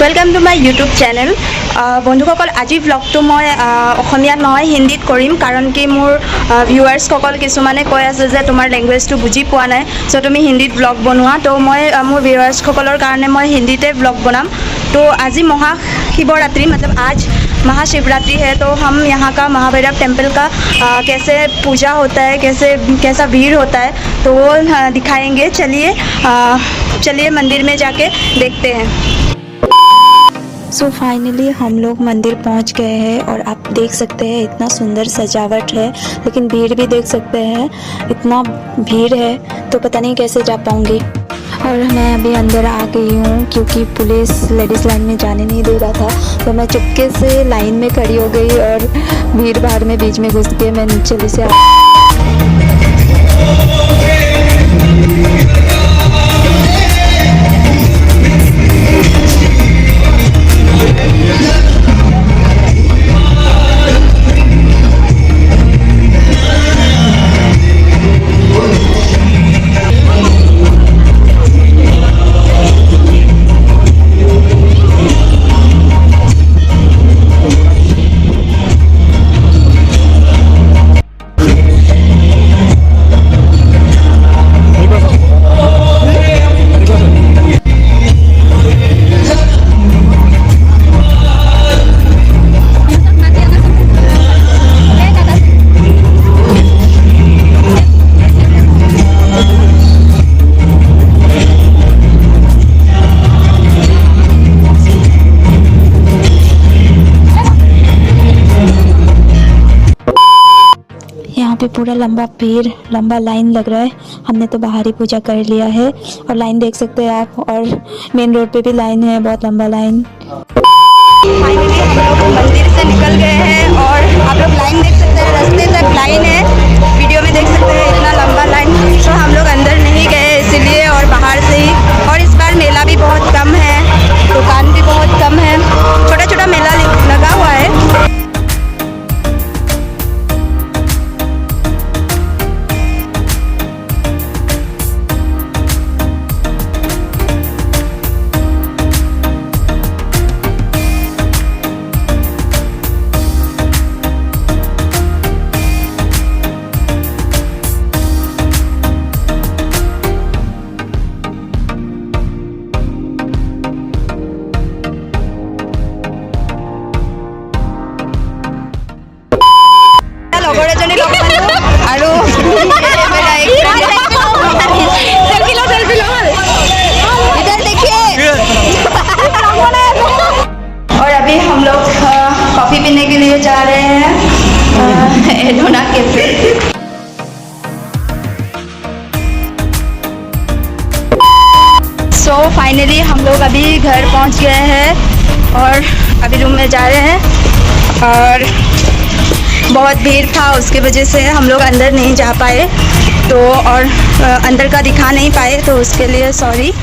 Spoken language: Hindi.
Welcome to my YouTube channel. बंधुসকল আজি ব্লগটো মই অসমীয়াত নহয় হিন্দীত কৰিম, কাৰণ কি মোৰ ভিউৱাৰ্ছসকল কিছুমানে কৈ আছে যে তোমাৰ লেংগুৱেজটো বুজি পোৱা নাই, সো তুমি হিন্দীত ব্লগ বনোৱা। তো মই মোৰ ভিউৱাৰ্ছসকলৰ কাৰণে মই হিন্দীতে ব্লগ बनाम। तो आज ही महाशिवरात्रि मतलब आज महाशिवरात्रि है, तो हम यहाँ का महाभैरव टेम्पल का कैसे पूजा होता है, कैसा भीड़ होता है, तो वो दिखाएंगे। चलिए मंदिर में जाके देखते हैं। सो फाइनली हम लोग मंदिर पहुंच गए हैं और आप देख सकते हैं इतना सुंदर सजावट है, लेकिन भीड़ भी देख सकते हैं, इतना भीड़ है तो पता नहीं कैसे जा पाऊंगी। और मैं अभी अंदर आ गई हूँ क्योंकि पुलिस लेडीज़ लाइन में जाने नहीं दे रहा था, तो मैं चुपके से लाइन में खड़ी हो गई और भीड़ भाड़ में बीच में घुस के मैं नीचे से यहाँ पे पूरा लंबा लाइन लग रहा है। हमने तो बाहर ही पूजा कर लिया है और लाइन देख सकते हैं आप, और मेन रोड पे भी लाइन है, बहुत लंबा लाइन। फाइनली हम लोग मंदिर से निकल गए हैं और आप लोग लाइन देख सकते हैं, रास्ते तक लाइन है, वीडियो में देख सकते हैं इतना लंबा लाइन। तो हम लोग अंदर नहीं गए इसीलिए, और बाहर से ही। और इस बार मेला भी बहुत कम है, दुकान भी बहुत कम है, छोटा छोटा मेला लगा हुआ है। और अभी हम लोग कॉफ़ी पीने के लिए जा रहे हैं एडोना कैफे। सो फाइनली हम लोग अभी घर पहुंच गए हैं और अभी रूम में जा रहे हैं, और बहुत भीड़ था उसके वजह से हम लोग अंदर नहीं जा पाए, तो और अंदर का दिखा नहीं पाए, तो उसके लिए सॉरी।